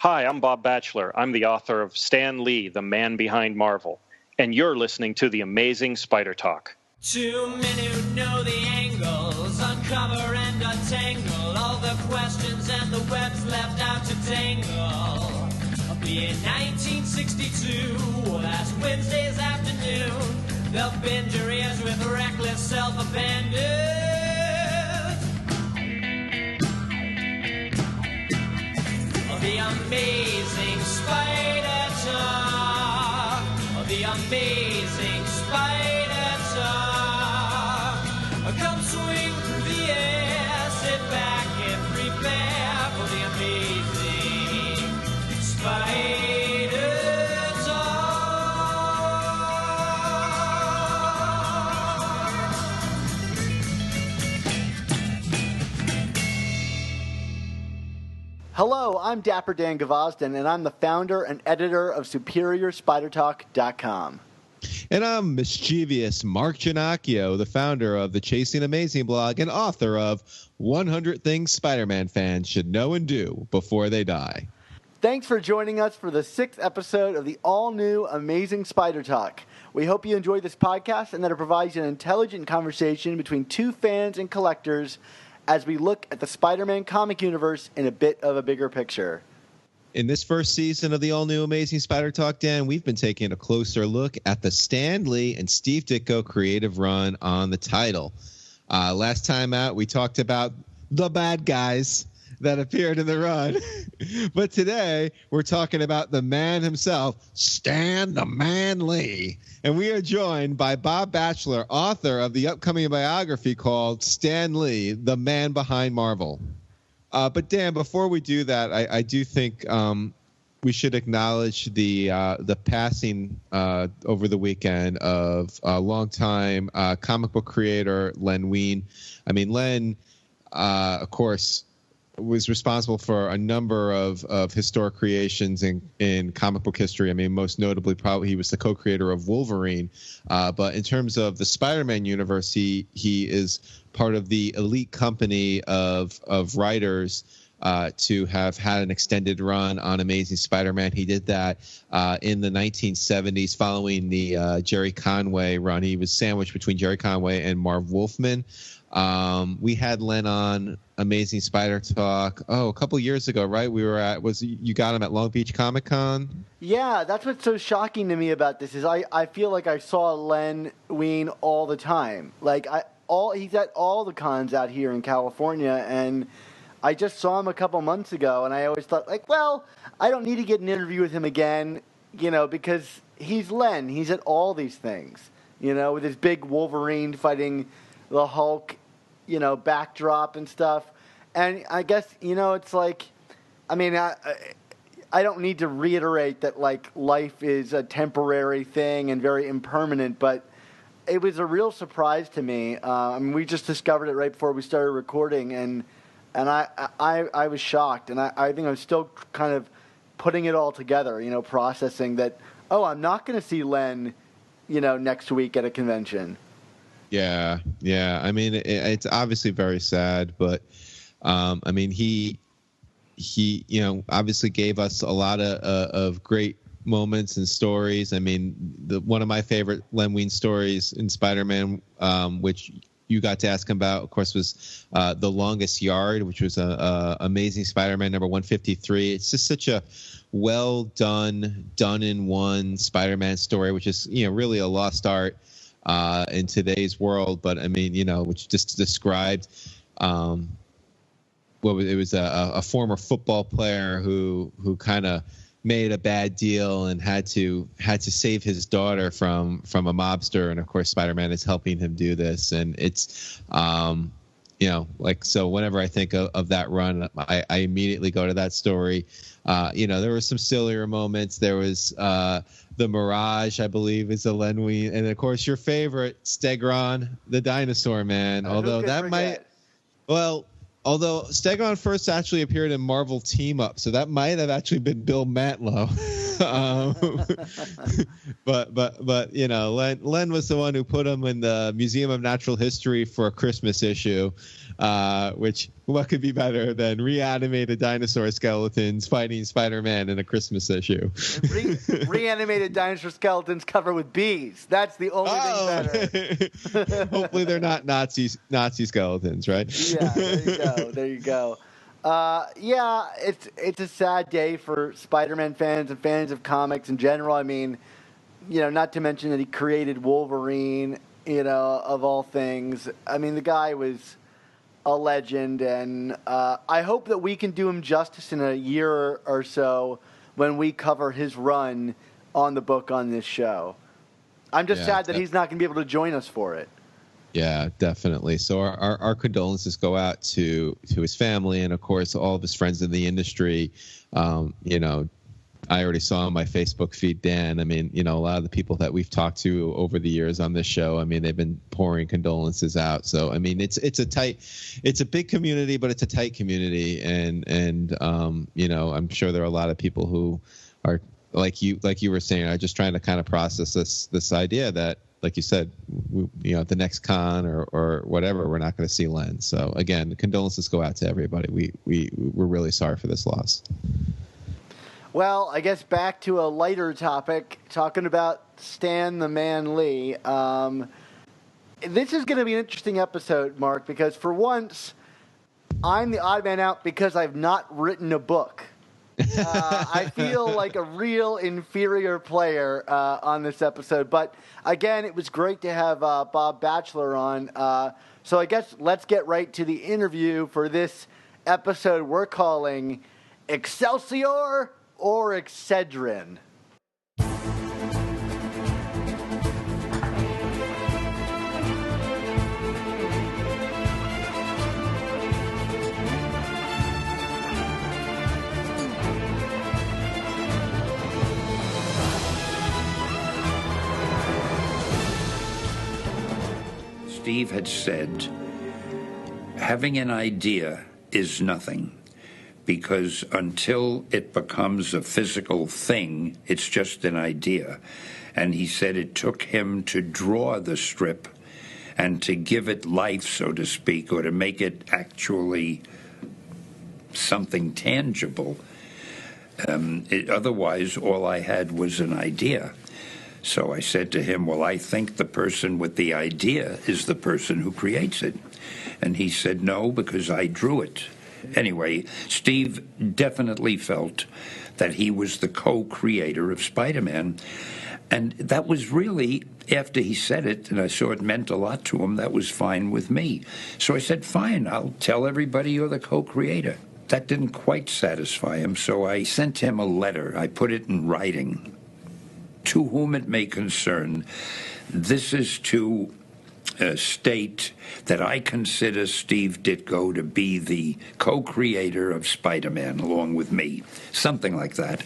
Hi, I'm Bob Bachelor. I'm the author of Stan Lee, The Man Behind Marvel. And you're listening to The Amazing Spider Talk. Two men who know the angles, uncover and untangle all the questions and the webs left out to tangle. Be in 1962, last Wednesday's afternoon, they'll bend your ears with reckless self-abandon. The Amazing Spider Talk. The Amazing Spider Talk. Come swing through the air, sit back and prepare for the Amazing Spider Hello, I'm Dapper Dan Gvozden, and I'm the founder and editor of SuperiorSpiderTalk.com. And I'm mischievous Mark Ginocchio, the founder of the Chasing Amazing blog and author of 100 Things Spider-Man Fans Should Know and Do Before They Die. Thanks for joining us for the 6th episode of the all-new Amazing Spider Talk. We hope you enjoy this podcast and that it provides an intelligent conversation between two fans and collectors as we look at the Spider-Man comic universe in a bit of a bigger picture. In this first season of the all-new Amazing Spider Talk, Dan, we've been taking a closer look at the Stan Lee and Steve Ditko creative run on the title. Last time out, we talked about the bad guys that appeared in the run. But today, we're talking about the man himself, Stan the Man Lee. And we are joined by Bob Bachelor, author of the upcoming biography called Stan Lee, the Man Behind Marvel. But Dan, before we do that, I do think we should acknowledge the passing over the weekend of a longtime comic book creator, Len Wein. I mean, Len, of course, was responsible for a number of historic creations in comic book history. I mean, most notably, probably he was the co-creator of Wolverine. But in terms of the Spider-Man universe, he is part of the elite company of writers to have had an extended run on Amazing Spider-Man. He did that in the 1970s following the Jerry Conway run. He was sandwiched between Jerry Conway and Marv Wolfman. We had Len on Amazing Spider Talk a couple years ago, right? We were you got him at Long Beach Comic Con? Yeah, that's what's so shocking to me about this is I feel like I saw Len Wein all the time. Like he's at all the cons out here in California, and I just saw him a couple months ago, and I always thought, like, well, I don't need to get an interview with him again, because he's Len. He's at all these things, with his big Wolverine fighting the Hulk, backdrop and stuff. And I guess, it's like, I mean, I don't need to reiterate that, like, life is a temporary thing and very impermanent, but it was a real surprise to me. I mean, we just discovered it right before we started recording, and I was shocked. And I think I'm still kind of putting it all together, processing that, I'm not going to see Len, next week at a convention. Yeah. I mean, it's obviously very sad, but I mean, he obviously gave us a lot of great moments and stories. I mean, one of my favorite Len Wein stories in Spider-Man, which you got to ask him about, of course, was The Longest Yard, which was Amazing Spider-Man number 153. It's just such a well done in one Spider-Man story, which is really a lost art in today's world. But I mean, which just described it was a former football player who kind of made a bad deal and had to save his daughter from a mobster, and of course Spider-Man is helping him do this. And it's so whenever I think of that run, I immediately go to that story. There were some sillier moments. There was the Mirage, I believe, is a Len Wein, and of course your favorite, Stegron, the dinosaur man. Although Stegron first actually appeared in Marvel Team Up, so that might have actually been Bill Mantlo. But you know, Len was the one who put him in the Museum of Natural History for a Christmas issue, which what could be better than reanimated dinosaur skeletons fighting Spider-Man in a Christmas issue? Reanimated dinosaur skeletons covered with bees. That's the only thing better. Hopefully they're not Nazi skeletons, right? Yeah, there you go. Yeah, it's a sad day for Spider-Man fans and fans of comics in general. I mean, you know, not to mention that he created Wolverine, you know, of all things. I mean, the guy was a legend, and I hope that we can do him justice in a year or so when we cover his run on the book on this show. I'm just sad that he's not going to be able to join us for it. Yeah, definitely. So our condolences go out to his family and, of course, all of his friends in the industry. You know, I already saw on my Facebook feed, Dan. I mean, you know, a lot of the people that we've talked to over the years on this show, I mean, they've been pouring condolences out. So, I mean, it's a big community, but it's a tight community. And you know, I'm sure there are a lot of people who are, like you were saying, are just trying to kind of process this idea that, like you said, you know, at the next con or whatever, we're not going to see Len. So again, the condolences go out to everybody. We're really sorry for this loss. Well, I guess back to a lighter topic, talking about Stan the Man Lee. This is going to be an interesting episode, Mark, because for once, I'm the odd man out because I've not written a book. I feel like a real inferior player on this episode. But again, it was great to have Bob Bachelor on. So I guess let's get right to the interview for this episode we're calling Excelsior or Excedrin. Steve had said, having an idea is nothing, because until it becomes a physical thing, it's just an idea. And he said it took him to draw the strip and to give it life, so to speak, or to make it actually something tangible. Otherwise, all I had was an idea. So I said to him, well, I think the person with the idea is the person who creates it. And he said, no, because I drew it. Anyway, Steve definitely felt that he was the co-creator of Spider-Man. And that was really, after he said it, and I saw it meant a lot to him, that was fine with me. So I said, fine, I'll tell everybody you're the co-creator. That didn't quite satisfy him, so I sent him a letter. I put it in writing. To whom it may concern, this is to state that I consider Steve Ditko to be the co-creator of Spider-Man along with me, something like that.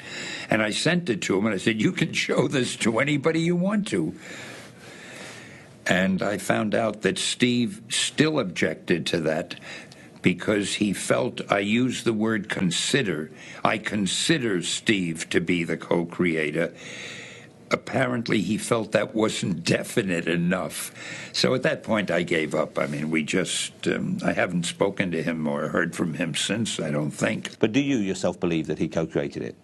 And I sent it to him, and I said, you can show this to anybody you want to. And I found out that Steve still objected to that because he felt I used the word consider. I consider Steve to be the co-creator. Apparently, he felt that wasn't definite enough. So at that point, I gave up. I mean, we just, I haven't spoken to him or heard from him since, I don't think. But do you yourself believe that he co-created it?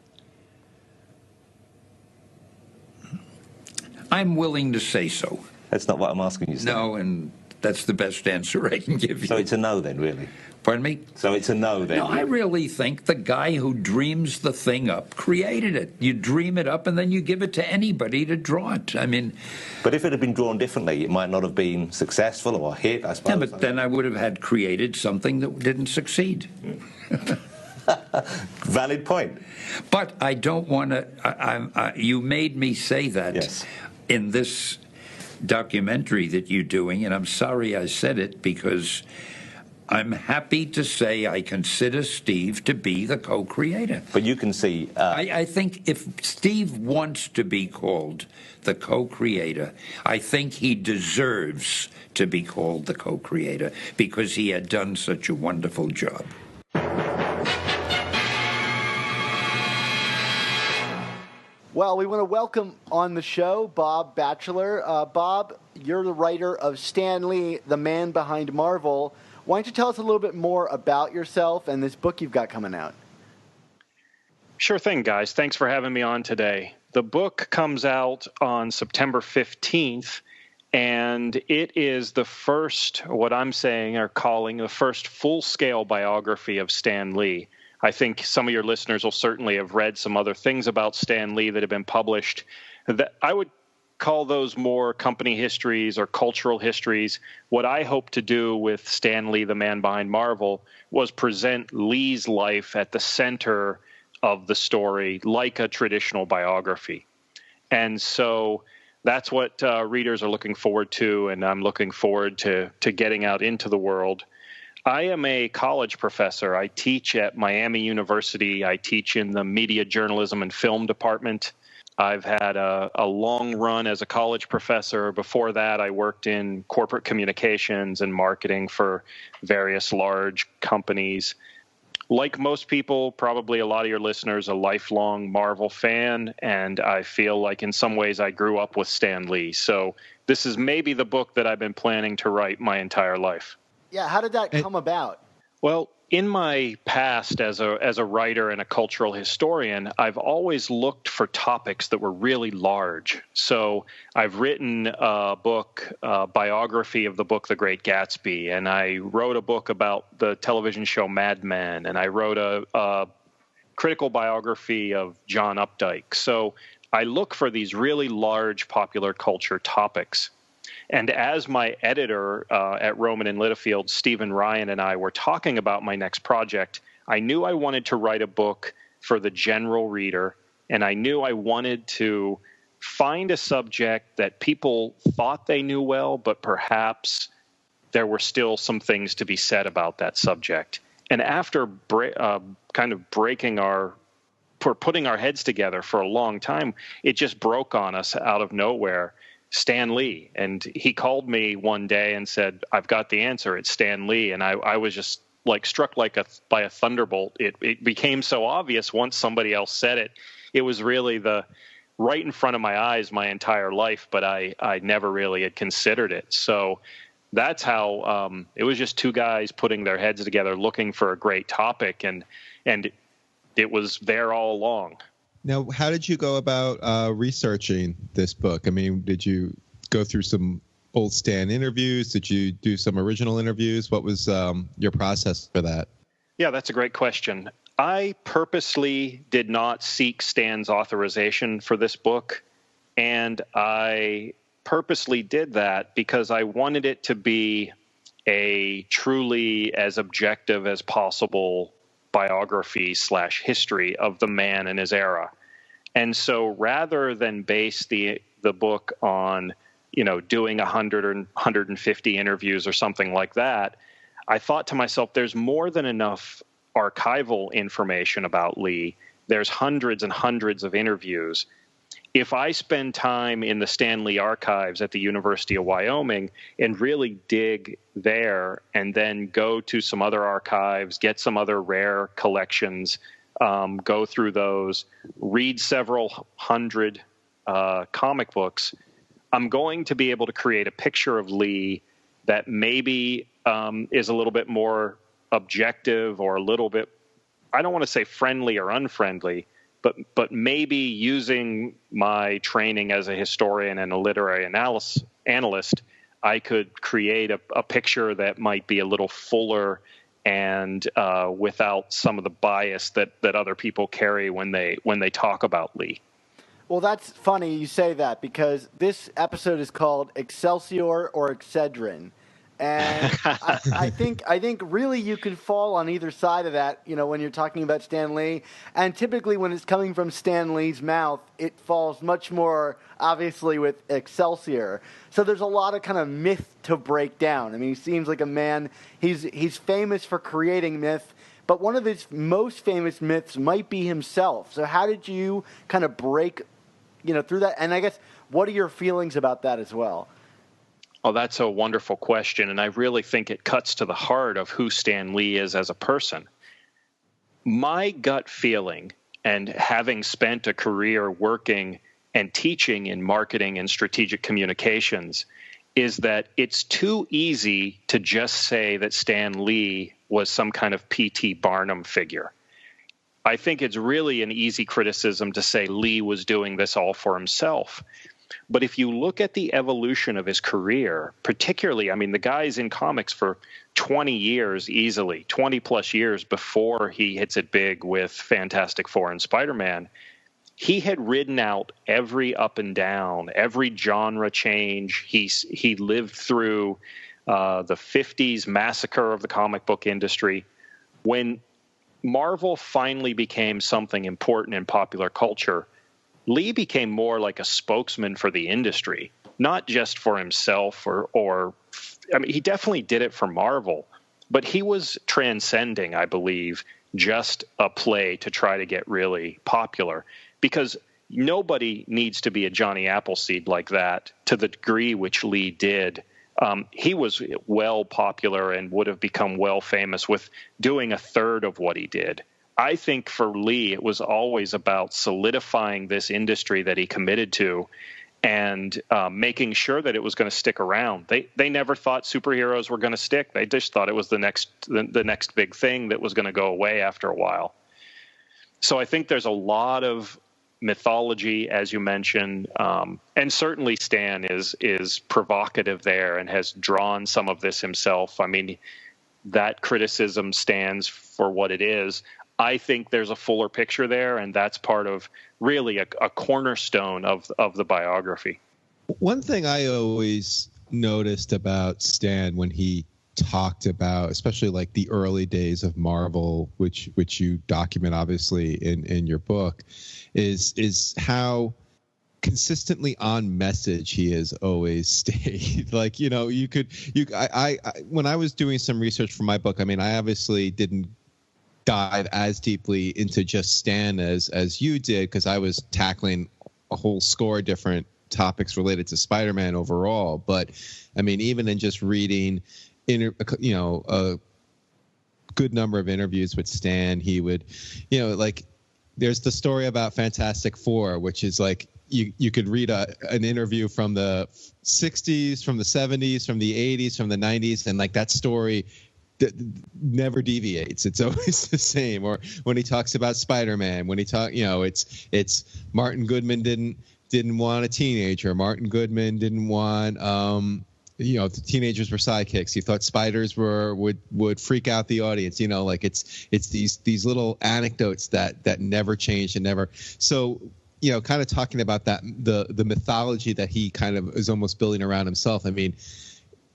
I'm willing to say so. That's not what I'm asking you, sir. No, and that's the best answer I can give you. So it's a no then, really? Pardon me? So it's a no then? No, I really think the guy who dreams the thing up created it. You dream it up and then you give it to anybody to draw it. I mean... But if it had been drawn differently, it might not have been successful or a hit, I suppose. Yeah, but then I would have had created something that didn't succeed. Valid point. But I don't want to... you made me say that in this documentary that you're doing, and I'm sorry I said it because... I'm happy to say I consider Steve to be the co-creator. But you can see... I think if Steve wants to be called the co-creator, I think he deserves to be called the co-creator because he had done such a wonderful job. Well, we want to welcome on the show Bob Bachelor. Bob, you're the writer of Stan Lee, the man behind Marvel. Why don't you tell us a little bit more about yourself and this book you've got coming out? Sure thing, guys. Thanks for having me on today. The book comes out on September 15th, and it is the first, what I'm saying or calling the first full-scale biography of Stan Lee. I think some of your listeners will certainly have read some other things about Stan Lee that have been published. That I would call those more company histories or cultural histories. What I hope to do with Stan Lee, the man behind Marvel, was present Lee's life at the center of the story like a traditional biography. And so that's what readers are looking forward to, and I'm looking forward to getting out into the world. I am a college professor. I teach at Miami University. I teach in the media journalism and film department. I've had a long run as a college professor. Before that, I worked in corporate communications and marketing for various large companies. Like most people, probably a lot of your listeners, a lifelong Marvel fan, and I feel like in some ways I grew up with Stan Lee. So this is maybe the book that I've been planning to write my entire life. Yeah, how did that come about? Well, in my past as a writer and a cultural historian, I've always looked for topics that were really large. So I've written a book, biography of the book The Great Gatsby, and I wrote a book about the television show Mad Men, and I wrote a critical biography of John Updike. So I look for these really large popular culture topics. And as my editor at Rowman and Littlefield, Stephen Ryan, and I were talking about my next project, I knew I wanted to write a book for the general reader, and I knew I wanted to find a subject that people thought they knew well, but perhaps there were still some things to be said about that subject. And after kind of putting our heads together for a long time, it just broke on us out of nowhere. Stan Lee. And he called me one day and said, I've got the answer. It's Stan Lee. And I was just like struck by a thunderbolt. It became so obvious once somebody else said it. It was really right in front of my eyes my entire life, but I never really had considered it. So that's how it was just two guys putting their heads together looking for a great topic, and it was there all along. Now, how did you go about researching this book? I mean, did you go through some old Stan interviews? Did you do some original interviews? What was your process for that? Yeah, that's a great question. I purposely did not seek Stan's authorization for this book, and I purposely did that because I wanted it to be a truly as objective as possible biography / history of the man and his era. And so rather than base the book on, doing 100 or 150 interviews or something like that, I thought to myself, there's more than enough archival information about Lee. There's hundreds and hundreds of interviews. If I spend time in the Stan Lee archives at the University of Wyoming and really dig there and then go to some other archives, get some other rare collections, go through those, read several hundred comic books, I'm going to be able to create a picture of Lee that maybe is a little bit more objective or a little bit, I don't want to say friendly or unfriendly, but maybe using my training as a historian and a literary analyst, I could create a picture that might be a little fuller and without some of the bias that other people carry when they talk about Lee. Well, that's funny you say that because this episode is called Excelsior or Excedrin. And I think really you can fall on either side of that, when you're talking about Stan Lee. And typically when it's coming from Stan Lee's mouth, it falls much more obviously with Excelsior. So there's a lot of kind of myth to break down. I mean, he seems like a man, he's famous for creating myth, but one of his most famous myths might be himself. So how did you kind of break, through that? And I guess, what are your feelings about that as well? Oh, that's a wonderful question, and I really think it cuts to the heart of who Stan Lee is as a person. My gut feeling, and having spent a career working and teaching in marketing and strategic communications, is that it's too easy to just say that Stan Lee was some kind of P.T. Barnum figure. I think it's really an easy criticism to say Lee was doing this all for himself. But if you look at the evolution of his career, particularly, I mean, the guy's in comics for 20 years easily, 20 plus years before he hits it big with Fantastic Four and Spider-Man. He had ridden out every up and down, every genre change. He lived through the 50s massacre of the comic book industry. When Marvel finally became something important in popular culture, Lee became more like a spokesman for the industry, not just for himself or I mean, he definitely did it for Marvel, but he was transcending, I believe, just a play to try to get really popular. Because nobody needs to be a Johnny Appleseed like that to the degree which Lee did. He was well popular and would have become well famous with doing a third of what he did. I think for Lee, it was always about solidifying this industry that he committed to and making sure that it was going to stick around. They never thought superheroes were going to stick. They just thought it was the next big thing that was going to go away after a while. So I think there's a lot of mythology, as you mentioned, and certainly Stan is provocative there and has drawn some of this himself. I mean, that criticism stands for what it is. I think there's a fuller picture there, and that's part of really a cornerstone of the biography. One thing I always noticed about Stan when he talked about, especially like the early days of Marvel, which you document obviously in your book, is how consistently on message he has always stayed. Like, you know, I when I was doing some research for my book, I mean, I obviously didn't dive as deeply into just Stan as you did, because I was tackling a whole score of different topics related to Spider-Man overall. But I mean, even in just reading a good number of interviews with Stan, he would, like, there's the story about Fantastic Four, which is like you could read an interview from the 60s, from the 70s, from the 80s, from the 90s, and like that story never deviates. It's always the same. Or when he talks about Spider-Man, when he it's Martin Goodman didn't want a teenager. Martin Goodman didn't want the teenagers were sidekicks. He thought spiders would freak out the audience. Like it's these little anecdotes that never change and never. So, kind of talking about that, the mythology that he kind of is almost building around himself. I mean,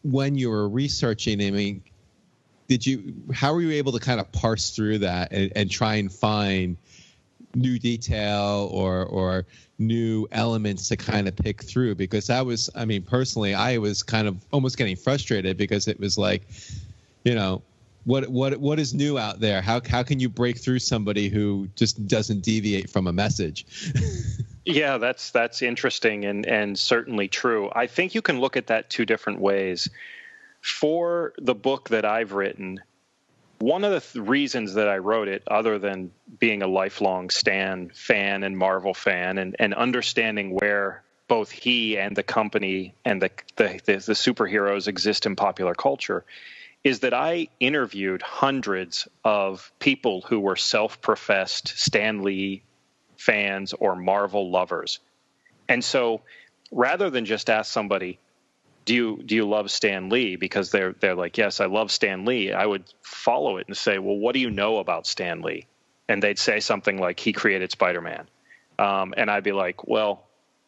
when you were researching, I mean, how were you able to kind of parse through that and try and find new detail or new elements to kind of pick through? Because personally, I was kind of almost getting frustrated because it was like, what is new out there? How can you break through somebody who just doesn't deviate from a message? Yeah, that's interesting and certainly true. I think you can look at that two different ways. For the book that I've written, one of the reasons that I wrote it, other than being a lifelong Stan fan and Marvel fan and understanding where both he and the company and the superheroes exist in popular culture, is that I interviewed hundreds of people who were self-professed Stan Lee fans or Marvel lovers. And so rather than just ask somebody, do you love Stan Lee? Because they're like, yes, I love Stan Lee. I would follow it and say, well, what do you know about Stan Lee? And they'd say something like, he created Spider-Man. And I'd be like, well,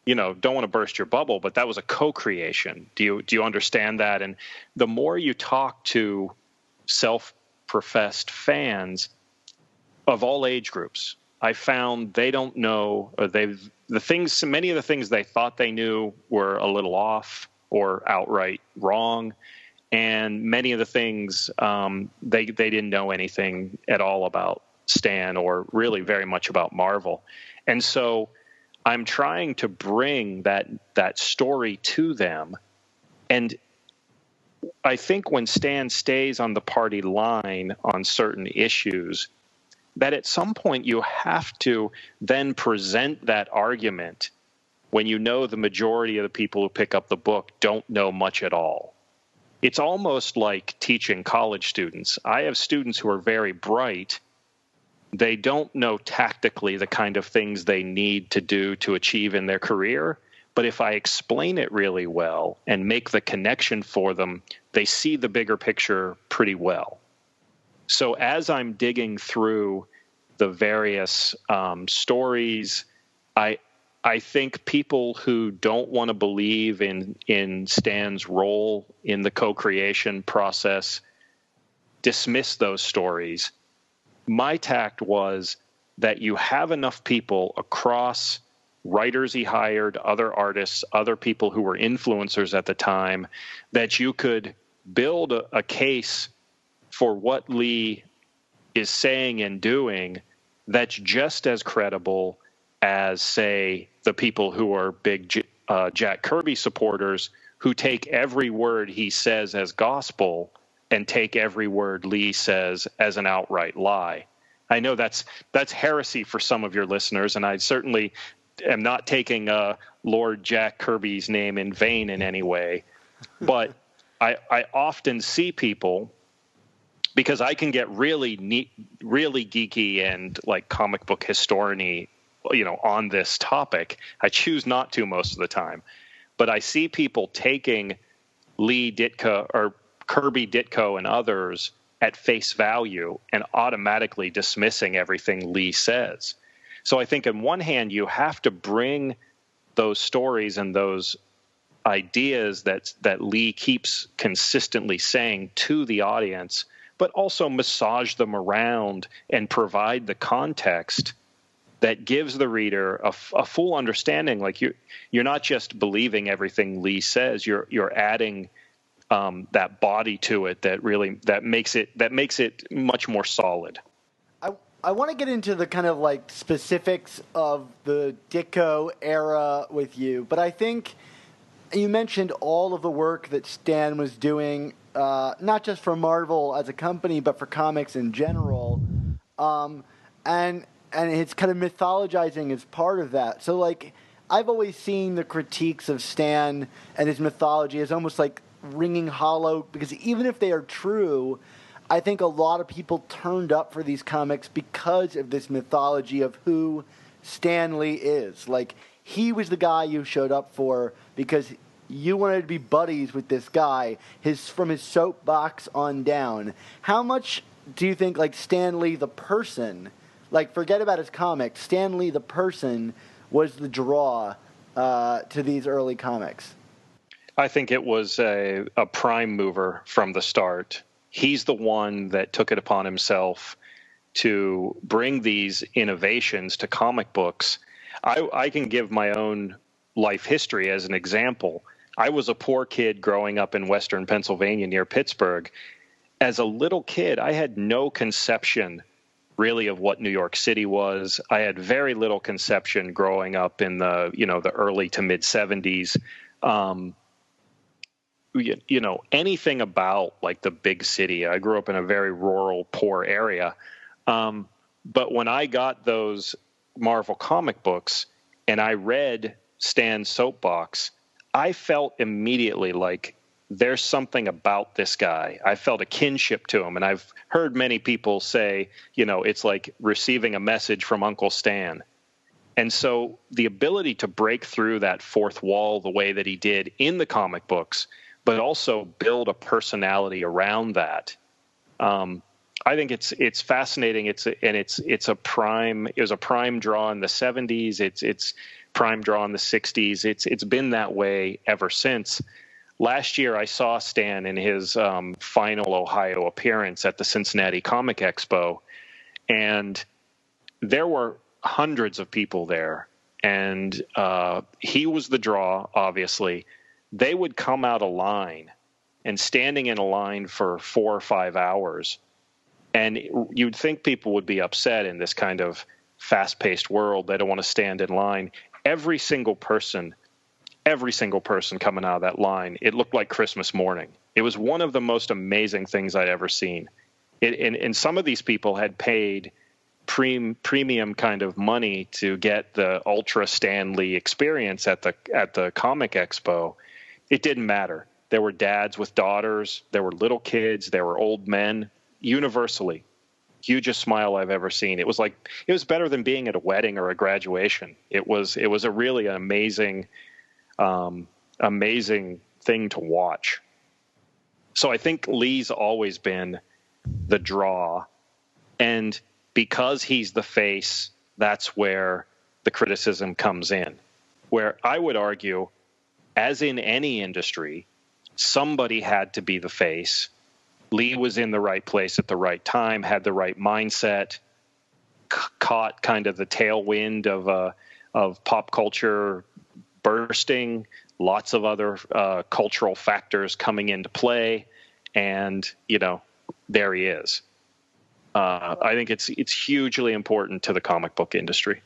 don't want to burst your bubble, but that was a co-creation. Do you understand that? And the more you talk to self-professed fans of all age groups, I found they don't know, or many of the things they thought they knew were a little off or outright wrong, and many of the things they didn't know anything at all about Stan or really very much about Marvel. And so I'm trying to bring that story to them. And I think when Stan stays on the party line on certain issues, that at some point you have to then present that argument when you know the majority of the people who pick up the book don't know much at all. It's almost like teaching college students. I have students who are very bright. They don't know tactically the kind of things they need to do to achieve in their career. But if I explain it really well and make the connection for them, they see the bigger picture pretty well. So as I'm digging through the various stories, I think people who don't want to believe in Stan's role in the co-creation process dismiss those stories. My tact was that you have enough people across writers he hired, other artists, other people who were influencers at the time, that you could build a case for what Lee is saying and doing that's just as credible as, say, the people who are big Jack Kirby supporters who take every word he says as gospel and take every word Lee says as an outright lie. I know that's heresy for some of your listeners, and I certainly am not taking Lord Jack Kirby's name in vain in any way. But I often see people, because I can get really geeky and like comic book historian-y, on this topic. I choose not to most of the time, but I see people taking Lee, Ditko, or Kirby, Ditko, and others at face value and automatically dismissing everything Lee says. So I think on one hand, you have to bring those stories and those ideas that Lee keeps consistently saying to the audience, but also massage them around and provide the context that gives the reader a full understanding. Like you're not just believing everything Lee says, you're adding that body to it that makes it much more solid. I want to get into the kind of like specifics of the Ditko era with you, but I think you mentioned all of the work that Stan was doing, not just for Marvel as a company, but for comics in general, and it's kind of mythologizing is part of that. So, like, I've always seen the critiques of Stan and his mythology as almost like ringing hollow, because even if they are true, I think a lot of people turned up for these comics because of this mythology of who Stan Lee is. Like, he was the guy you showed up for because you wanted to be buddies with this guy, from his soapbox on down. How much do you think, like, Stan Lee the person, like, forget about his comics, Stan Lee the person was the draw to these early comics? I think it was a prime mover from the start. He's the one that took it upon himself to bring these innovations to comic books. I can give my own life history as an example. I was a poor kid growing up in western Pennsylvania near Pittsburgh. As a little kid, I had no conception really of what New York City was. I had very little conception growing up in the early to mid 70s. Anything about like the big city. I grew up in a very rural, poor area. But when I got those Marvel comic books and I read Stan's soapbox, I felt immediately like there's something about this guy. I felt a kinship to him. And I've heard many people say, it's like receiving a message from Uncle Stan. And so the ability to break through that fourth wall the way that he did in the comic books, but also build a personality around that. I think it's fascinating. It was a prime draw in the 70s. It's prime draw in the 60s. It's been that way ever since. Last year, I saw Stan in his final Ohio appearance at the Cincinnati Comic Expo, and there were hundreds of people there, and he was the draw, obviously. They would come out of line, and standing in a line for 4 or 5 hours, and you'd think people would be upset in this kind of fast-paced world. They don't want to stand in line. Every single person coming out of that line, it looked like Christmas morning. It was one of the most amazing things I'd ever seen. And some of these people had paid premium kind of money to get the Ultra Stan Lee experience at the Comic Expo, it didn't matter. There were dads with daughters, there were little kids, there were old men. Universally, hugest smile I've ever seen. It was better than being at a wedding or a graduation. It was a really amazing thing to watch. So I think Lee's always been the draw, and because he's the face, that's where the criticism comes in. Where I would argue, as in any industry, somebody had to be the face. Lee was in the right place at the right time, had the right mindset, caught kind of the tailwind of pop culture bursting, lots of other cultural factors coming into play, and there he is. I think it's hugely important to the comic book industry.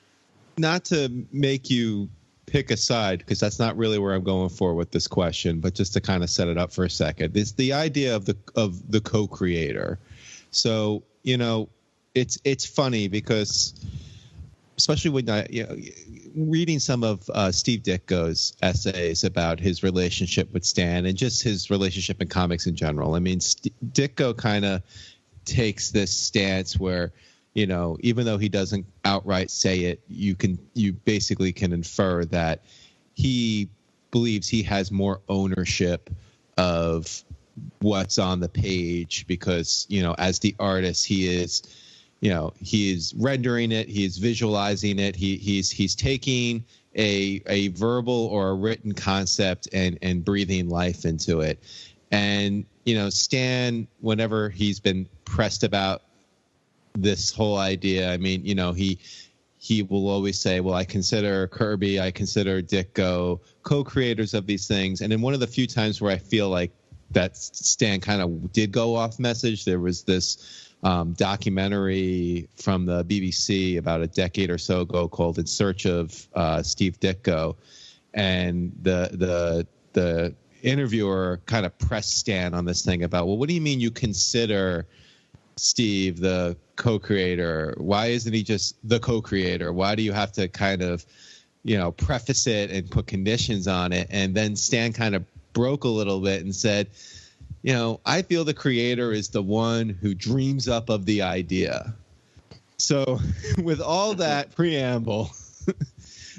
Not to make you pick a side, because that's not really where I'm going for with this question, but just to kind of set it up for a second, it's the idea of the co-creator. So it's funny because, especially when reading some of Steve Ditko's essays about his relationship with Stan and just his relationship in comics in general. I mean, Ditko kind of takes this stance where, even though he doesn't outright say it, you basically can infer that he believes he has more ownership of what's on the page because, as the artist, he is rendering it, he is visualizing it, he's taking a verbal or a written concept and breathing life into it. And, Stan, whenever he's been pressed about this whole idea, I mean, he will always say, well, I consider Kirby, I consider Ditko co-creators of these things. And in one of the few times where I feel like that Stan kind of did go off message, there was this documentary from the BBC about a decade or so ago called In Search of Steve Ditko. And the interviewer kind of pressed Stan on this thing about, well, what do you mean you consider Steve the co-creator? Why isn't he just the co-creator? Why do you have to kind of, preface it and put conditions on it? And then Stan kind of broke a little bit and said, I feel the creator is the one who dreams up of the idea. So with all that preamble,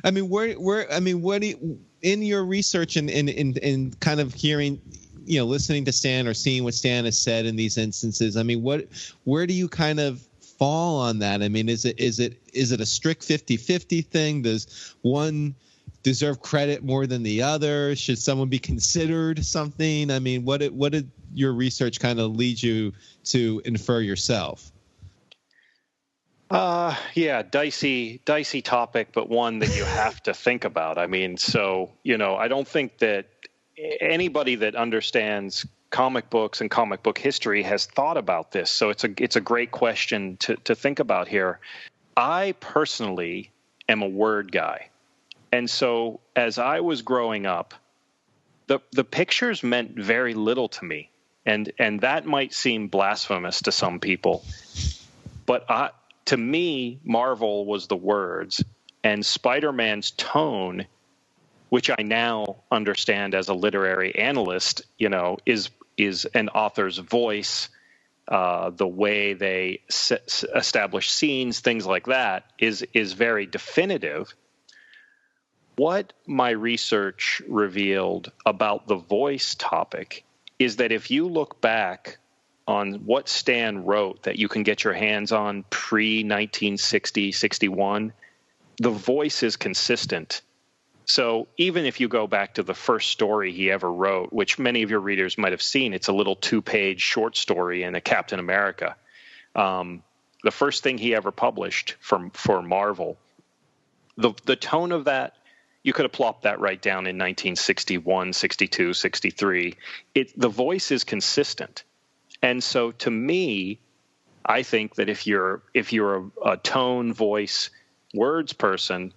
I mean, what do you, in your research and kind of hearing, listening to Stan or seeing what Stan has said in these instances, I mean, where do you kind of fall on that? I mean, is it a strict 50-50 thing? Does one deserve credit more than the other? Should someone be considered something? I mean, what did your research kind of lead you to infer yourself? Yeah, dicey topic, but one that you have to think about. I mean, so, I don't think that anybody that understands comic books and comic book history has thought about this. So it's a great question to think about here. I personally am a word guy. And so as I was growing up, the pictures meant very little to me. And that might seem blasphemous to some people, but to me, Marvel was the words, and Spider-Man's tone, which I now understand as a literary analyst, is an author's voice, the way they establish scenes, things like that, is very definitive. What my research revealed about the voice topic is that if you look back on what Stan wrote that you can get your hands on pre-1960, 61, the voice is consistent. So even if you go back to the first story he ever wrote, which many of your readers might have seen, it's a little 2-page short story in a Captain America. The first thing he ever published for Marvel, the tone of that, you could have plopped that right down in 1961, 62, 63. The voice is consistent. And so to me, I think that if you're a tone, voice, words person,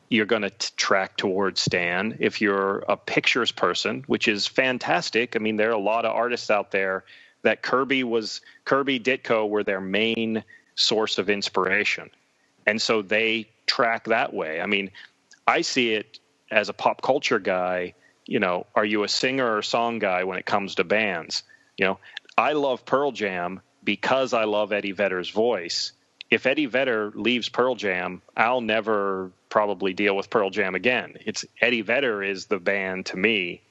you're going to track towards Stan. If you're a pictures person, which is fantastic. I mean, there are a lot of artists out there that Kirby, Ditko were their main source of inspiration. And so they track that way. I mean, I see it as a pop culture guy, are you a singer or song guy when it comes to bands? I love Pearl Jam because I love Eddie Vedder's voice. If Eddie Vedder leaves Pearl Jam, I'll never probably deal with Pearl Jam again. It's Eddie Vedder is the band to me,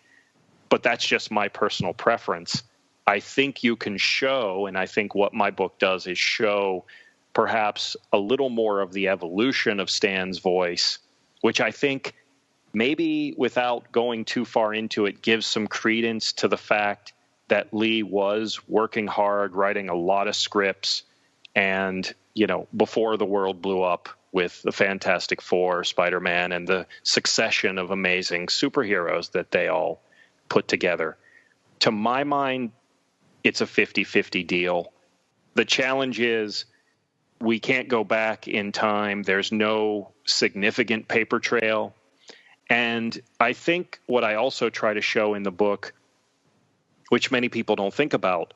but that's just my personal preference. I think you can show, and I think what my book does is show perhaps a little more of the evolution of Stan's voice, which I think maybe without going too far into it gives some credence to the fact that Lee was working hard, writing a lot of scripts, and before the world blew up with the Fantastic Four, Spider-Man, and the succession of amazing superheroes that they all put together. To my mind, it's a 50-50 deal. The challenge is we can't go back in time. There's no significant paper trail. And I think what I also try to show in the book, which many people don't think about,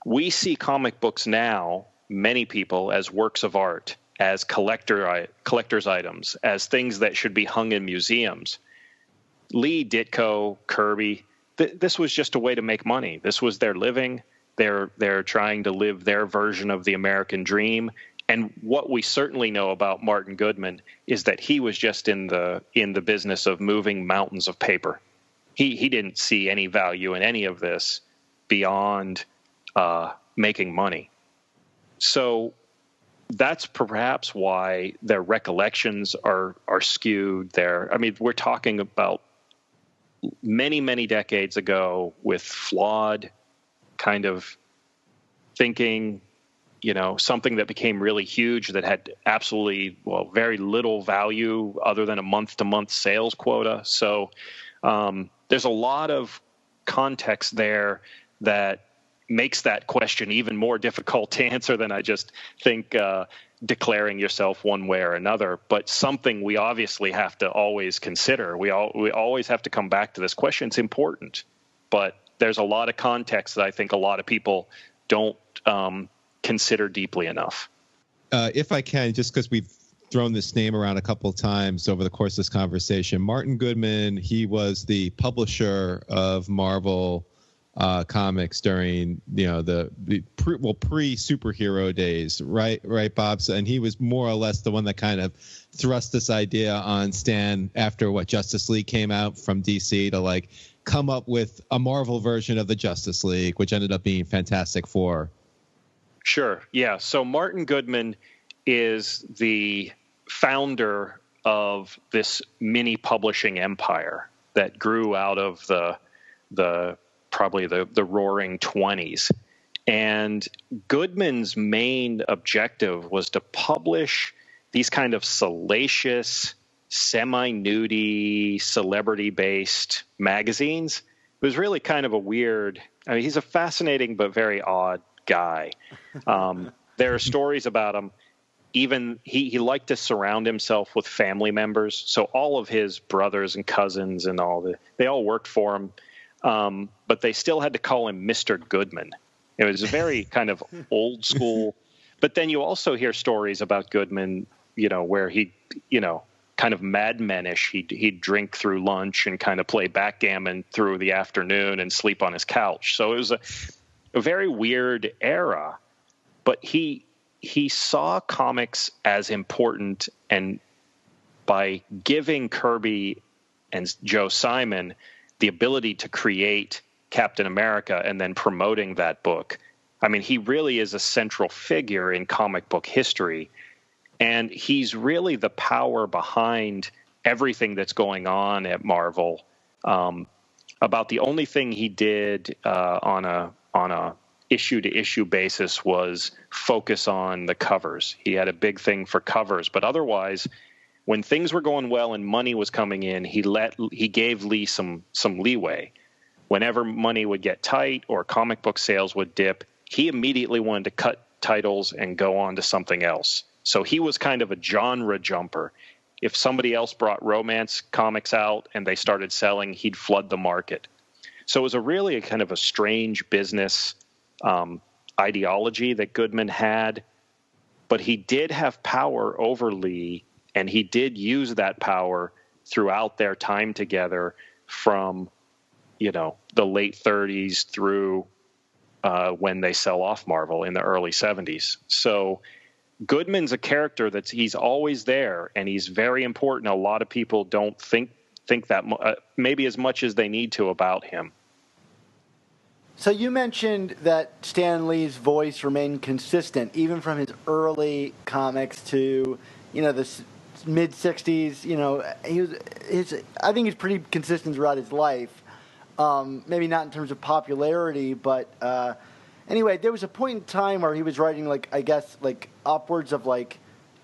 we see comic books now, many people, as works of art, as collector's items, as things that should be hung in museums. Lee, Ditko, Kirby, this was just a way to make money. This was their living. They're trying to live their version of the American dream. And what we certainly know about Martin Goodman is that he was just in the business of moving mountains of paper. He didn't see any value in any of this beyond making money. So that's perhaps why their recollections are skewed there. I mean, we're talking about many, many decades ago with flawed kind of thinking, something that became really huge that had absolutely, very little value other than a month-to-month sales quota. So there's a lot of context there that makes that question even more difficult to answer than I just think declaring yourself one way or another. But something we obviously have to always consider. We always have to come back to this question. It's important, but there's a lot of context that I think a lot of people don't consider deeply enough. If I can, just because we've thrown this name around a couple of times over the course of this conversation, Martin Goodman, he was the publisher of Marvel comics during the pre-superhero days, right, Bob? So, and he was more or less the one that kind of thrust this idea on Stan after Justice League came out from DC to come up with a Marvel version of the Justice League, which ended up being Fantastic Four. Sure. Yeah. So Martin Goodman is the founder of this mini publishing empire that grew out of the roaring 20s. And Goodman's main objective was to publish these kind of salacious, semi-nudie, celebrity-based magazines. It was really kind of a weird, he's a fascinating but very odd guy. There are stories about him. Even he liked to surround himself with family members. So all of his brothers and cousins and they all worked for him. But they still had to call him Mr. Goodman. It was a very kind of old school. But then you also hear stories about Goodman, where he, kind of Mad Men-ish. He'd drink through lunch and kind of play backgammon through the afternoon and sleep on his couch. So it was a very weird era. But he saw comics as important, and by giving Kirby and Joe Simon the ability to create Captain America and then promoting that book, he really is a central figure in comic book history. And he's really the power behind everything that's going on at Marvel. About the only thing he did on a issue-to-issue basis was focus on the covers. He had a big thing for covers, but otherwise, when things were going well and money was coming in, he gave Lee some leeway. Whenever money would get tight or comic book sales would dip, he immediately wanted to cut titles and go on to something else. So he was kind of a genre jumper. If somebody else brought romance comics out and they started selling, he'd flood the market. So it was really kind of a strange business ideology that Goodman had. but he did have power over Lee, and he did use that power throughout their time together from, the late 30s through when they sell off Marvel in the early 70s. So Goodman's a character he's always there, and he's very important. A lot of people don't think that maybe as much as they need to about him. So you mentioned that Stan Lee's voice remained consistent even from his early comics to, the mid 60s. I think he's pretty consistent throughout his life. Maybe not in terms of popularity, but anyway, there was a point in time where he was writing upwards of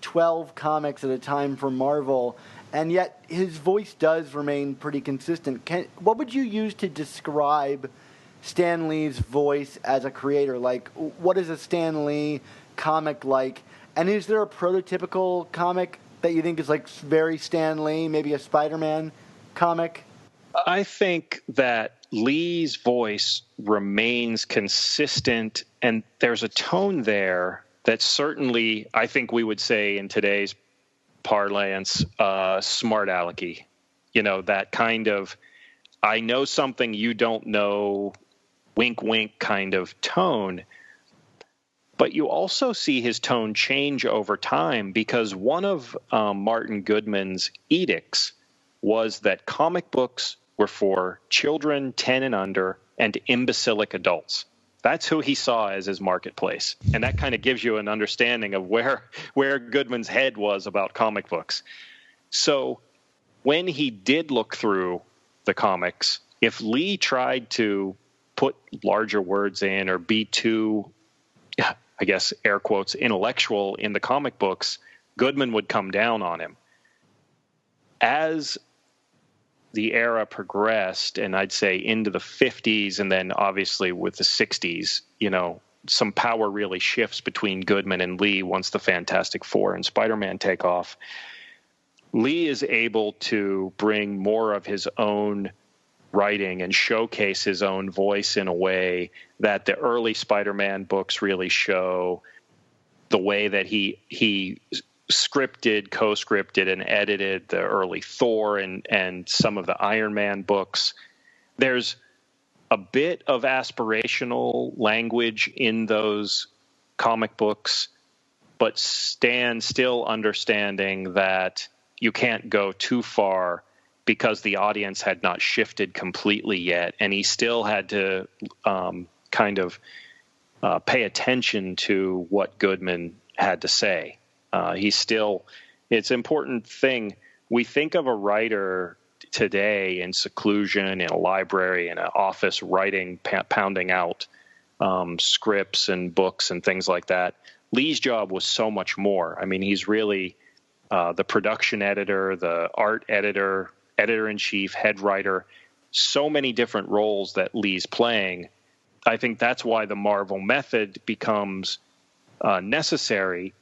12 comics at a time for Marvel, and yet his voice does remain pretty consistent. What would you use to describe Stan Lee's voice as a creator? What is a Stan Lee comic like? And is there a prototypical comic that you think is very Stan Lee, maybe a Spider-Man comic? I think that Lee's voice remains consistent, and there's a tone there that certainly, I think we would say in today's parlance, smart alecky. That kind of, I know something you don't know, wink, wink kind of tone. But you also see his tone change over time, because one of Martin Goodman's edicts was that comic books were for children 10 and under and imbecilic adults. That's who he saw as his marketplace. And that kind of gives you an understanding of where Goodman's head was about comic books. So when he did look through the comics, if Lee tried to put larger words in or be too, I guess, air quotes, intellectual in the comic books, Goodman would come down on him. As the era progressed, and I'd say into the 50s, and then obviously with the 60s, some power really shifts between Goodman and Lee once the Fantastic Four and Spider-Man take off. Lee is able to bring more of his own writing and showcase his own voice in a way that the early Spider-Man books really show. The way that he scripted, co-scripted, and edited the early Thor and some of the Iron Man books. There's a bit of aspirational language in those comic books, but Stan still understanding that you can't go too far because the audience had not shifted completely yet, and he still had to pay attention to what Goodman had to say. It's an important thing. We think of a writer today in seclusion, in a library, in an office, writing, pounding out scripts and books and things like that. Lee's job was so much more. I mean, he's really the production editor, the art editor, editor-in-chief, head writer, so many different roles that Lee's playing. I think that's why the Marvel method becomes necessary.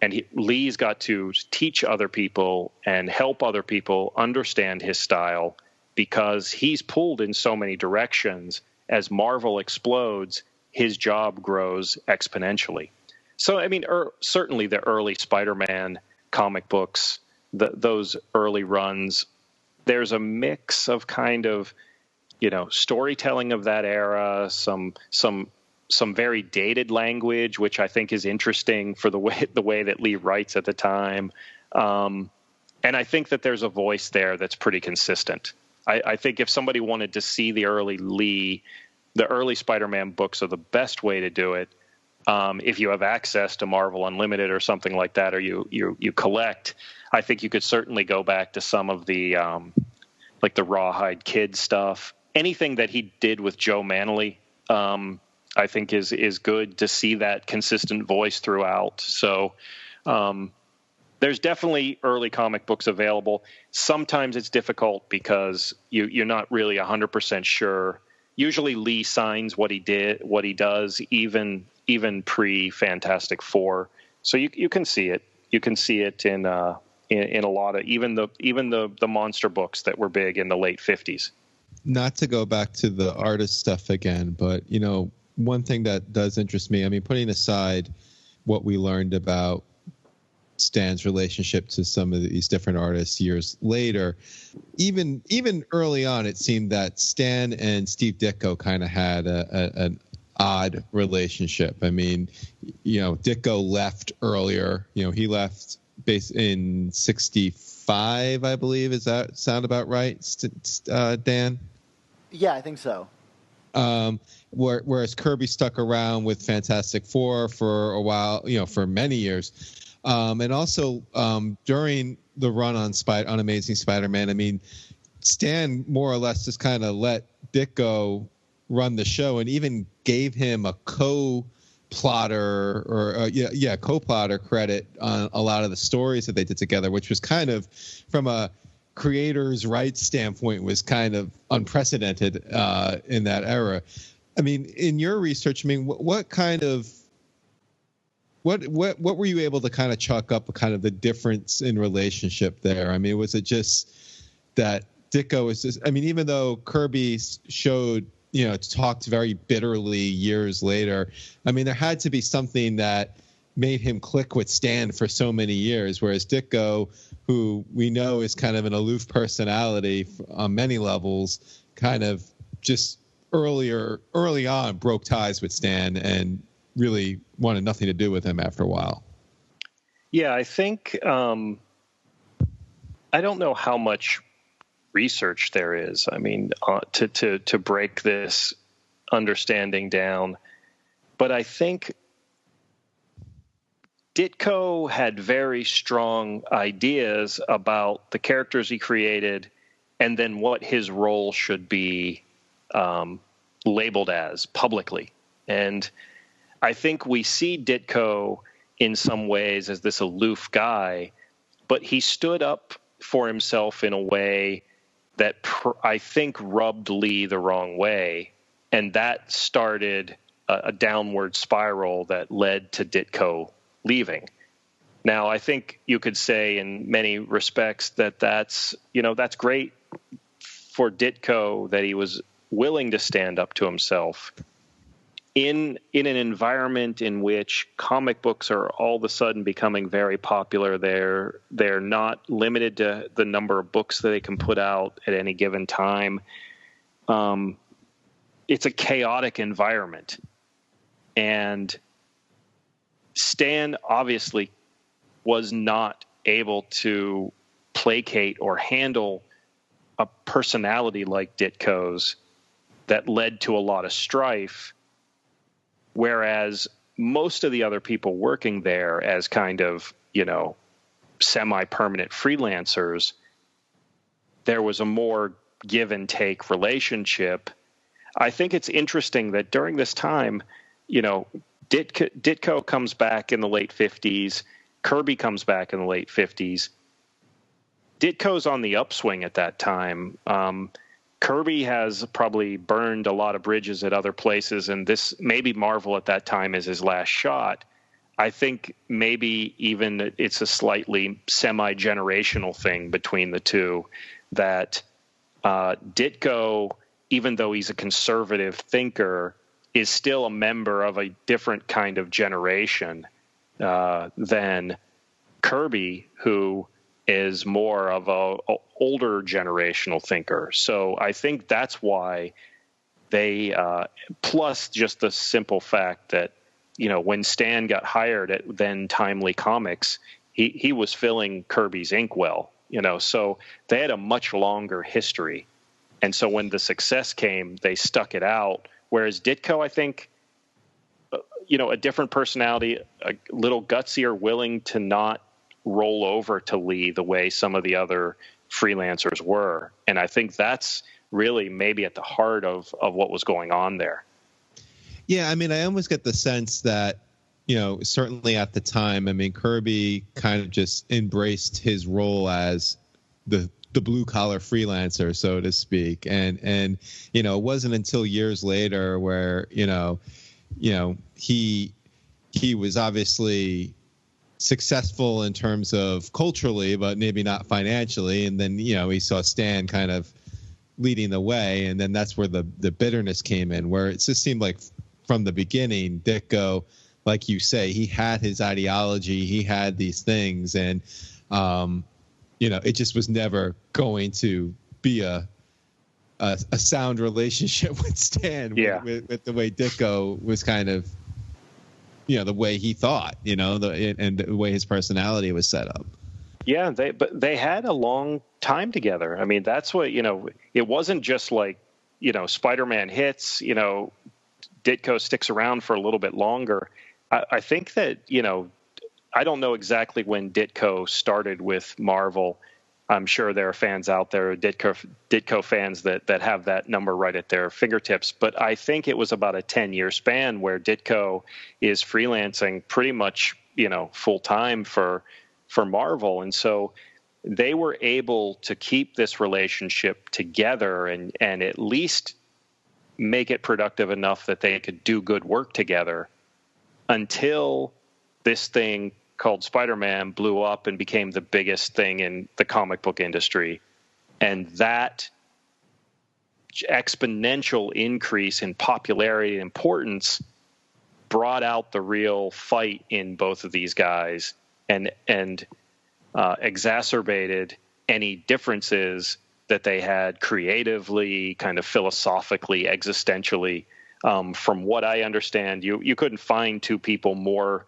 And Lee's got to teach other people and help other people understand his style, because he's pulled in so many directions. As Marvel explodes, his job grows exponentially. So, I mean, certainly the early Spider-Man comic books, those early runs, there's a mix of kind of, storytelling of that era, some very dated language, which I think is interesting for the way that Lee writes at the time. And I think that there's a voice there that's pretty consistent. I think if somebody wanted to see the early Lee, the early Spider-Man books are the best way to do it. If you have access to Marvel Unlimited or something like that, or you collect, I think you could certainly go back to some of the like the Rawhide Kid stuff. Anything that he did with Joe Manley, I think is good to see that consistent voice throughout. So there's definitely early comic books available. Sometimes it's difficult because you're not really 100% sure. Usually Lee signs what he does, even pre Fantastic Four. So you can see it. You can see it in a lot of even the monster books that were big in the late 50s. Not to go back to the artist stuff again, but one thing that does interest me, I mean, putting aside what we learned about Stan's relationship to some of these different artists years later. Even early on, it seemed that Stan and Steve Ditko kind of had an odd relationship. I mean, Ditko left earlier. He left in 65, I believe. Does that sound about right, Dan? Yeah, I think so. Whereas Kirby stuck around with Fantastic Four for a while, for many years. And also during the run on Amazing Spider-Man, I mean, Stan more or less just kind of let Ditko run the show and even gave him a co-plotter credit on a lot of the stories that they did together, which was kind of, from a creator's rights standpoint, was kind of unprecedented in that era. I mean, in your research, I mean, what were you able to kind of chalk up kind of the difference in relationship there? I mean, was it just that Ditko was just, I mean, even though Kirby talked very bitterly years later, I mean, there had to be something that made him click with Stan for so many years, whereas Ditko, who we know is kind of an aloof personality on many levels, kind of just early on broke ties with Stan and really wanted nothing to do with him after a while. Yeah, I think I don't know how much research there is. I mean, to break this understanding down, but I think Ditko had very strong ideas about the characters he created, and then what his role should be labeled as publicly. And I think we see Ditko in some ways as this aloof guy, but he stood up for himself in a way that I think rubbed Lee the wrong way, and that started a downward spiral that led to Ditko leaving. Now, I think you could say in many respects that's great for Ditko that he was willing to stand up to himself in an environment in which comic books are all of a sudden becoming very popular. They're not limited to the number of books that they can put out at any given time. It's a chaotic environment, and Stan obviously was not able to placate or handle a personality like Ditko's that led to a lot of strife, whereas most of the other people working there as kind of, semi-permanent freelancers, there was a more give and take relationship. I think it's interesting that during this time, Ditko comes back in the late 50s. Kirby comes back in the late 50s. Ditko's on the upswing at that time. Kirby has probably burned a lot of bridges at other places, and this maybe Marvel at that time is his last shot. I think maybe even it's a slightly semi-generational thing between the two, that Ditko, even though he's a conservative thinker, is still a member of a different kind of generation than Kirby, who is more of a older generational thinker. So I think that's why they, plus just the simple fact that, when Stan got hired at then Timely Comics, he was filling Kirby's inkwell, so they had a much longer history. And so when the success came, they stuck it out. Whereas Ditko, I think, a different personality, a little gutsier, willing to not roll over to Lee the way some of the other freelancers were. And I think that's really maybe at the heart of what was going on there. Yeah, I mean, I almost get the sense that, certainly at the time, I mean, Kirby kind of just embraced his role as the blue collar freelancer, so to speak. And it wasn't until years later where, he was obviously successful in terms of culturally, but maybe not financially. And then, he saw Stan kind of leading the way. And then that's where the bitterness came in, where it just seemed like from the beginning, Ditko, like you say, he had his ideology, he had these things, and it just was never going to be a sound relationship with Stan. With the way Ditko was kind of, the way he thought, and the way his personality was set up. Yeah, they had a long time together. I mean, that's what, it wasn't just like, Spider-Man hits, Ditko sticks around for a little bit longer. I think that, I don't know exactly when Ditko started with Marvel. I'm sure there are fans out there, Ditko fans that have that number right at their fingertips. But I think it was about a 10-year span where Ditko is freelancing pretty much, full time for Marvel. And so they were able to keep this relationship together and at least make it productive enough that they could do good work together until this thing called Spider-Man blew up and became the biggest thing in the comic book industry. And that exponential increase in popularity and importance brought out the real fight in both of these guys and exacerbated any differences that they had creatively, kind of philosophically, existentially. From what I understand, you couldn't find two people more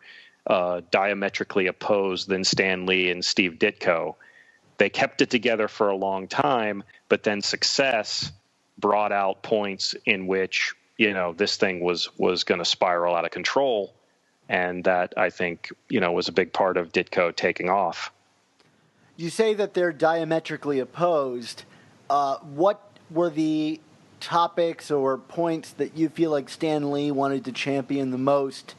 diametrically opposed than Stan Lee and Steve Ditko. They kept it together for a long time, but then success brought out points in which, this thing was going to spiral out of control. And that, I think, was a big part of Ditko taking off. You say that they're diametrically opposed. What were the topics or points that you feel like Stan Lee wanted to champion the most,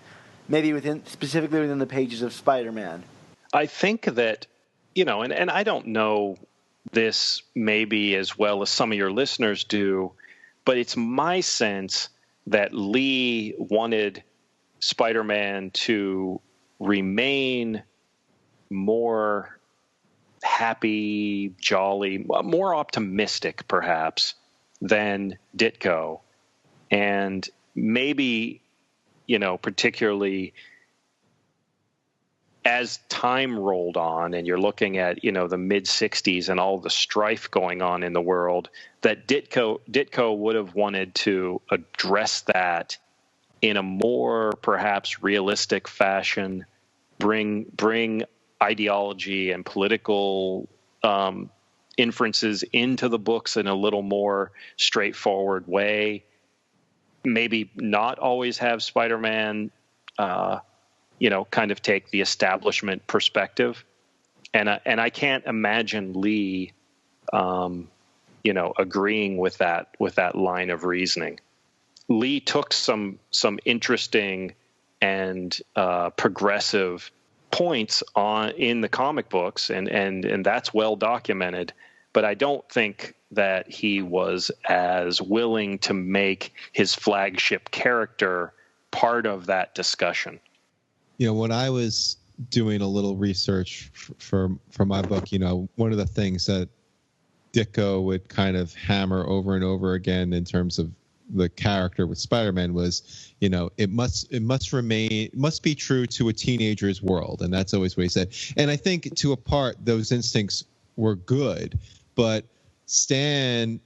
maybe specifically within the pages of Spider-Man? I think that, and I don't know this maybe as well as some of your listeners do, but it's my sense that Lee wanted Spider-Man to remain more happy, jolly, more optimistic, perhaps, than Ditko. And maybe, particularly as time rolled on and you're looking at, the mid-'60s and all the strife going on in the world, that Ditko would have wanted to address that in a more perhaps realistic fashion, bring ideology and political inferences into the books in a little more straightforward way. Maybe not always have Spider-Man, kind of take the establishment perspective. And I can't imagine Lee, agreeing with that line of reasoning. Lee took some interesting and progressive points in the comic books, and that's well documented. But I don't think that he was as willing to make his flagship character part of that discussion. When I was doing a little research for my book, one of the things that Ditko would kind of hammer over and over again in terms of the character with Spider-Man was, it must be true to a teenager's world. And that's always what he said. And I think to a part, those instincts were good, but Stan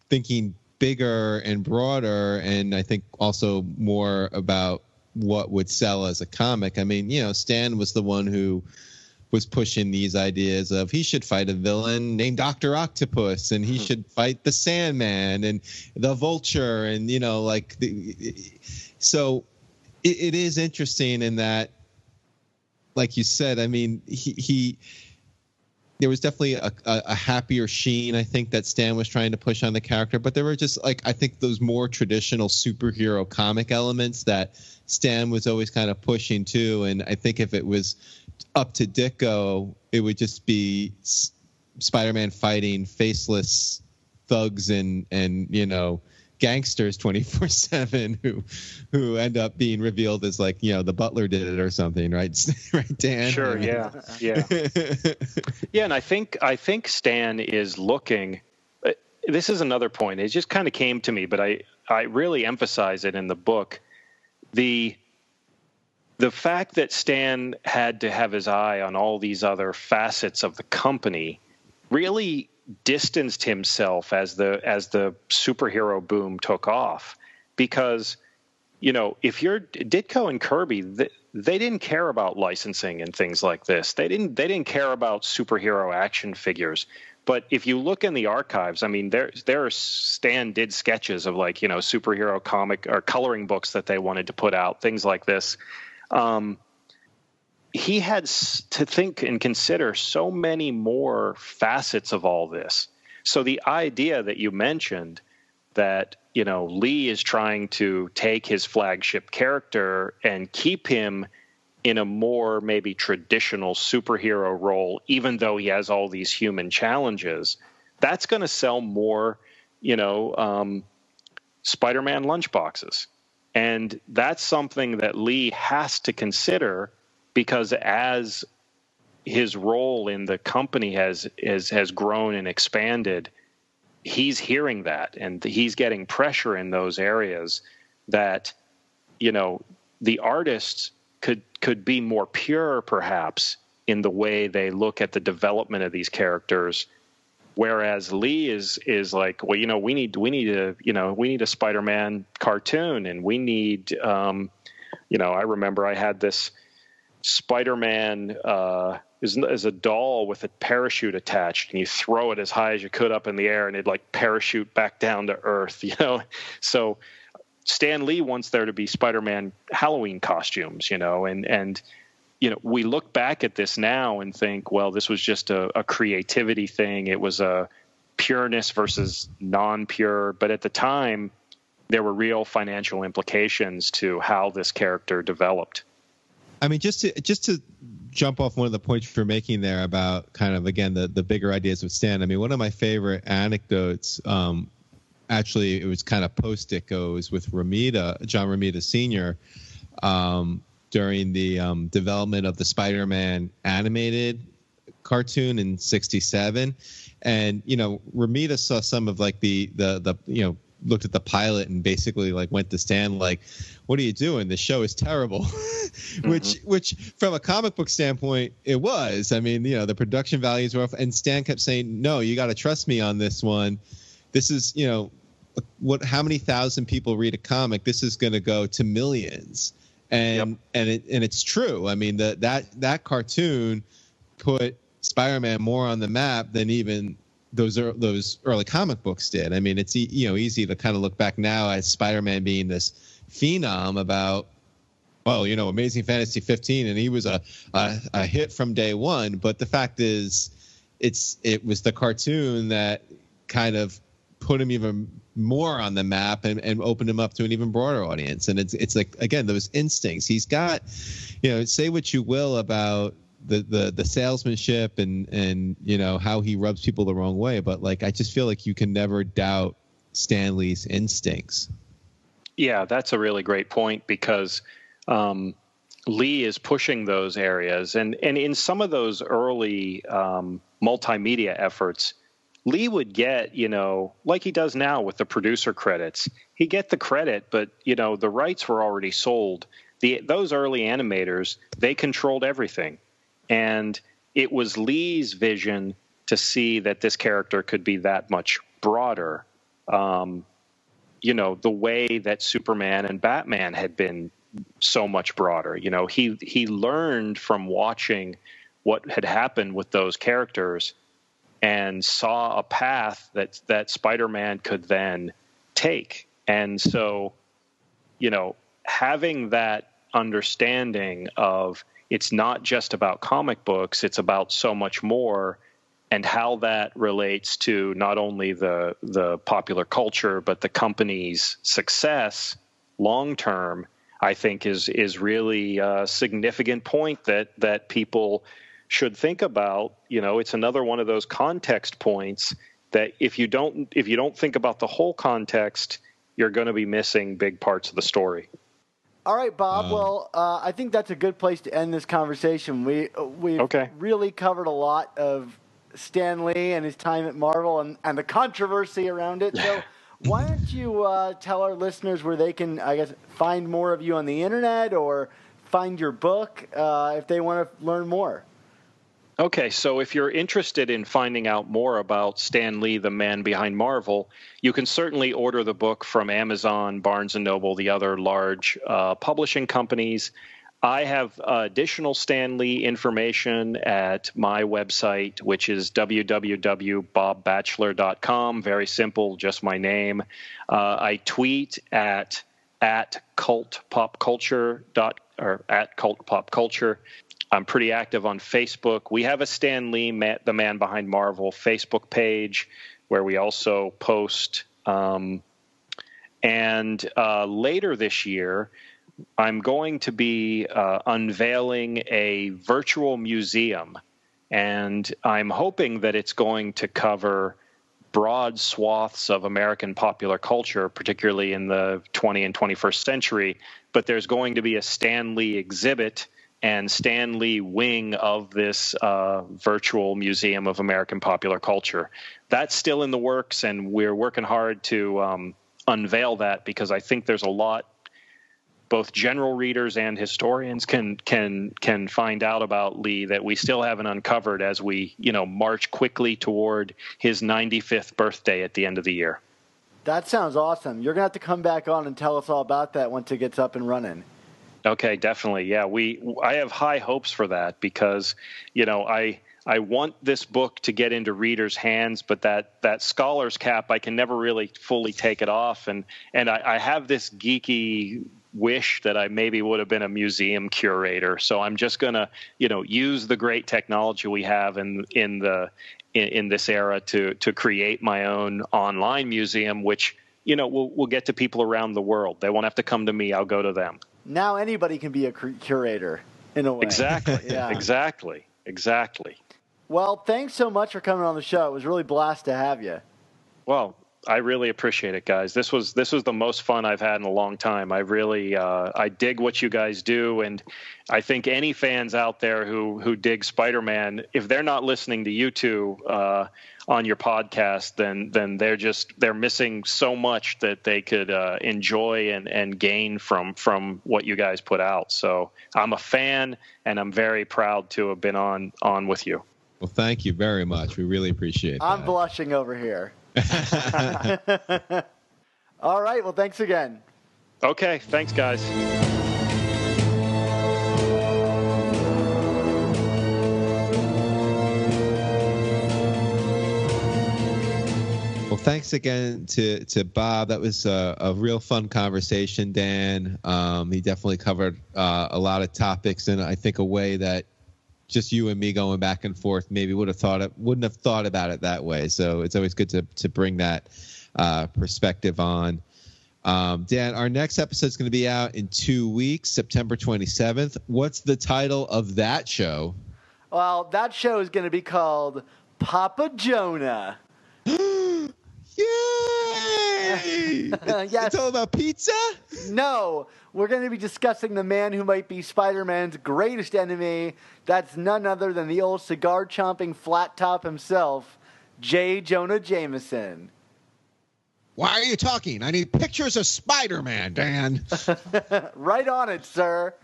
thinking bigger and broader, and I think also more about what would sell as a comic. I mean, Stan was the one who was pushing these ideas of he should fight a villain named Dr. Octopus, and he should fight the Sandman and the Vulture, and so it is interesting in that, like you said, I mean, he there was definitely a happier sheen, I think, that Stan was trying to push on the character, but there were just I think those more traditional superhero comic elements that Stan was always kind of pushing too. And I think if it was up to Ditko, it would just be Spider-Man fighting faceless thugs and gangsters 24/7 who end up being revealed as the butler did it or something, right? Right, Dan? Sure, yeah. Yeah, and I think Stan is looking. This is another point. It just kind of came to me, but I really emphasize it in the book. The the fact that Stan had to have his eye on all these other facets of the company really distanced himself as the superhero boom took off, because if you're Ditko and Kirby, they didn't care about licensing and things like this. They didn't care about superhero action figures. But if you look in the archives, I mean, there are Stan did sketches of superhero comic or coloring books that they wanted to put out, things like this. He had to think and consider so many more facets of all this. So the idea that you mentioned that, Lee is trying to take his flagship character and keep him in a more maybe traditional superhero role, even though he has all these human challenges, that's going to sell more, Spider-Man lunchboxes. And that's something that Lee has to consider, because as his role in the company has grown and expanded, he's hearing that, and he's getting pressure in those areas that, the artists could be more pure perhaps in the way they look at the development of these characters. Whereas Lee is like, well, we need a Spider-Man cartoon, and we need, I remember I had this Spider-Man is a doll with a parachute attached, and you throw it as high as you could up in the air, and it'd parachute back down to earth, So Stan Lee wants there to be Spider-Man Halloween costumes, and we look back at this now and think, well, this was just a creativity thing. It was a pureness versus non-pure. But at the time, there were real financial implications to how this character developed. I mean, just to jump off one of the points you're making there about kind of, again, the bigger ideas with Stan. I mean, one of my favorite anecdotes, actually, it was kind of post-Ditko, was with John Romita Sr., during the development of the Spider-Man animated cartoon in '67, and Romita saw some of the looked at the pilot and basically went to Stan what are you doing? The show is terrible. Mm-hmm. which from a comic book standpoint it was. I mean, the production values were off, and Stan kept saying, no, you got to trust me on this one. This is how many thousand people read a comic? This is going to go to millions. And yep. and it's true. I mean, that cartoon put Spider-Man more on the map than even those early comic books did. I mean, it's easy to kind of look back now at Spider-Man being this phenom about, Amazing Fantasy 15, and he was a hit from day one. But the fact is, it was the cartoon that kind of put him even more on the map and opened him up to an even broader audience. And it's like, again, those instincts he's got. Say what you will about the salesmanship and how he rubs people the wrong way, but I just feel like you can never doubt Stan Lee's instincts. Yeah, that's a really great point, because Lee is pushing those areas, and in some of those early multimedia efforts, Lee would get, like he does now with the producer credits, he'd get the credit, but, the rights were already sold. Those early animators, they controlled everything. And it was Lee's vision to see that this character could be that much broader. The way that Superman and Batman had been so much broader. He learned from watching what had happened with those characters and saw a path that Spider-Man could then take. And so, having that understanding of it's not just about comic books, it's about so much more, and how that relates to not only the popular culture, but the company's success long-term, I think is really a significant point that people should think about. It's another one of those context points that if you don't think about the whole context, you're going to be missing big parts of the story. All right, Bob. Well, I think that's a good place to end this conversation. We've really covered a lot of Stan Lee and his time at Marvel and the controversy around it. So why don't you tell our listeners where they can, I guess, find more of you on the internet or find your book if they want to learn more? Okay, so if you're interested in finding out more about Stan Lee, the man behind Marvel, you can certainly order the book from Amazon, Barnes & Noble, the other large publishing companies. I have additional Stan Lee information at my website, which is www.bobbachelor.com. Very simple, just my name. I tweet at cultpopculture or at cultpopculture. I'm pretty active on Facebook. We have a Stan Lee, the man behind Marvel, Facebook page where we also post. And later this year, I'm going to be unveiling a virtual museum. And I'm hoping that it's going to cover broad swaths of American popular culture, particularly in the 20th and 21st century. But there's going to be a Stan Lee exhibit and Stan Lee wing of this virtual museum of American popular culture. That's still in the works, and we're working hard to unveil that because I think there's a lot both general readers and historians can find out about Lee that we still haven't uncovered as we, march quickly toward his 95th birthday at the end of the year. That sounds awesome. You're going to have to come back on and tell us all about that once it gets up and running. Okay, definitely. Yeah, I have high hopes for that because, I want this book to get into readers' hands, but that scholar's cap, I can never really fully take it off. And I have this geeky wish that I maybe would have been a museum curator. So I'm just going to, use the great technology we have in this era to create my own online museum, which, will get to people around the world. They won't have to come to me. I'll go to them. Now anybody can be a curator, in a way. Exactly. Yeah. Exactly. Well, thanks so much for coming on the show. It was really a blast to have you. Well, I really appreciate it, guys. This was the most fun I've had in a long time. I really I dig what you guys do, and I think any fans out there who dig Spider-Man, if they're not listening to you two on your podcast, then they're missing so much that they could enjoy and gain from what you guys put out. So I'm a fan, and I'm very proud to have been on with you. Well, thank you very much. We really appreciate that. I'm blushing over here. All right. Well, thanks again. Okay. Thanks, guys. Well, thanks again to Bob. That was a real fun conversation, Dan. He definitely covered a lot of topics in, I think, a way that just you and me going back and forth maybe wouldn't have thought about it that way. So it's always good to bring that perspective on. Dan, our next episode is going to be out in 2 weeks, September 27th. What's the title of that show? Well, that show is going to be called Papa Jonah. Yay! Yes. It's all about pizza? No, we're going to be discussing the man who might be Spider-Man's greatest enemy. That's none other than the old cigar-chomping flat top himself, J. Jonah Jameson. Why are you talking? I need pictures of Spider-Man, Dan. Right on it, sir.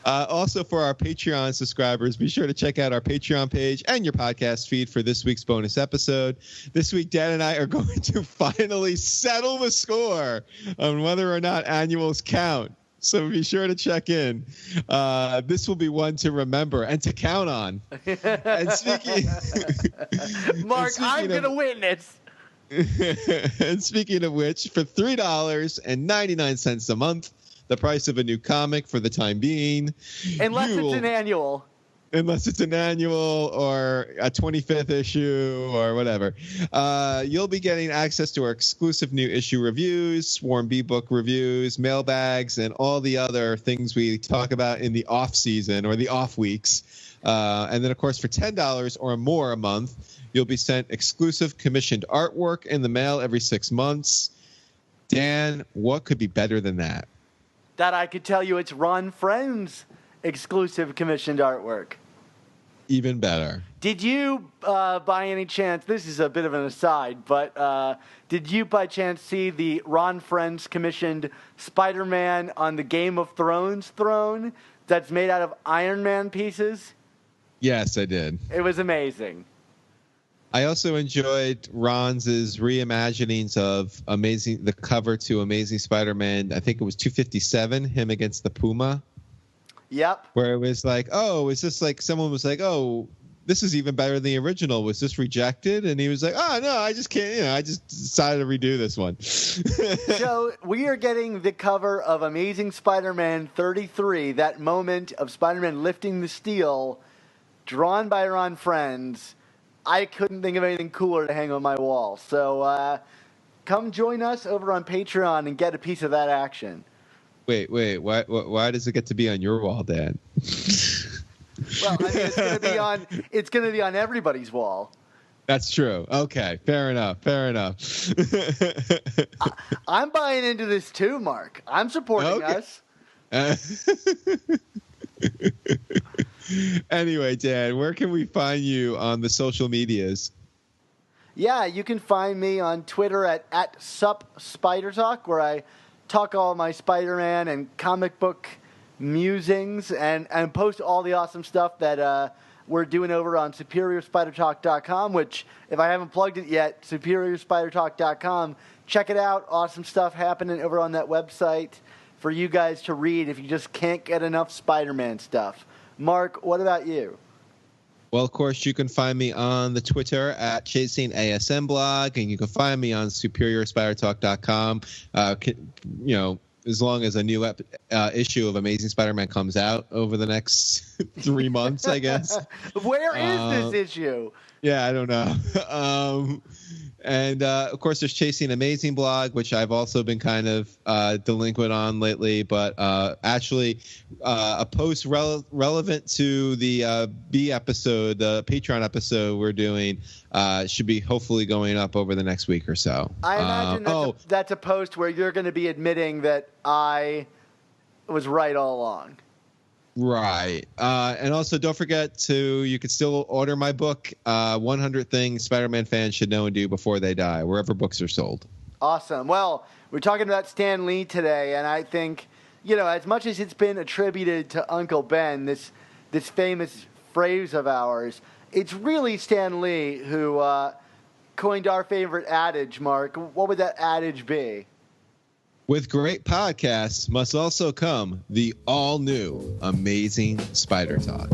Also, for our Patreon subscribers, be sure to check out our Patreon page and your podcast feed for this week's bonus episode. This week, Dan and I are going to finally settle the score on whether or not annuals count. So be sure to check in. This will be one to remember and to count on. And speaking, Mark, I'm going to witness. And speaking of which, for $3.99 a month, the price of a new comic for the time being. Unless it's an annual. Unless it's an annual or a 25th issue or whatever. You'll be getting access to our exclusive new issue reviews, Swarm B-Book reviews, mailbags, and all the other things we talk about in the off season or the off weeks. And then, of course, for $10 or more a month, you'll be sent exclusive commissioned artwork in the mail every 6 months. Dan, what could be better than that? That I could tell you it's Ron Friend's exclusive commissioned artwork. Even better. Did you, by any chance, this is a bit of an aside, but did you by chance see the Ron Frenz commissioned Spider-Man on the Game of Thrones throne that's made out of Iron Man pieces? Yes, I did. It was amazing. I also enjoyed Ron's reimaginings of the cover to Amazing Spider-Man. I think it was 257, him against the Puma. Yep. Where it was like, oh, is this like someone was like, oh, this is even better than the original. Was this rejected? And he was like, oh, no, I just can't. I just decided to redo this one. So we are getting the cover of Amazing Spider-Man 33, that moment of Spider-Man lifting the steel, drawn by Ron Frenz. I couldn't think of anything cooler to hang on my wall. So come join us over on Patreon and get a piece of that action. Wait. Why does it get to be on your wall, Dan? Well, I mean, it's going to be on everybody's wall. That's true. Okay, fair enough. I'm buying into this too, Mark. I'm supporting us. Anyway, Dan, where can we find you on the social medias? Yeah, you can find me on Twitter at @SupSpiderTalk, where I talk all my Spider-Man and comic book musings and post all the awesome stuff that we're doing over on SuperiorSpiderTalk.com, which, if I haven't plugged it yet, SuperiorSpiderTalk.com. Check it out. Awesome stuff happening over on that website for you guys to read if you just can't get enough Spider-Man stuff. Mark, what about you? Well, of course, you can find me on the Twitter at ChasingASMblog, and you can find me on SuperiorSpiderTalk.com. As long as a new issue of Amazing Spider-Man comes out over the next 3 months, I guess. Where is this issue? Yeah, I don't know. And, of course, there's Chasing Amazing blog, which I've also been kind of delinquent on lately. But actually, a post relevant to the B episode, the Patreon episode we're doing, should be hopefully going up over the next week or so. I imagine that's a post where you're going to be admitting that I was right all along. Right. And also, don't forget you can still order my book, 100 Things Spider-Man Fans Should Know and Do Before They Die, wherever books are sold. Awesome. Well, we're talking about Stan Lee today, and I think, as much as it's been attributed to Uncle Ben, this famous phrase of ours, it's really Stan Lee who coined our favorite adage, Mark. What would that adage be? With great podcasts must also come the all-new Amazing Spider Talk.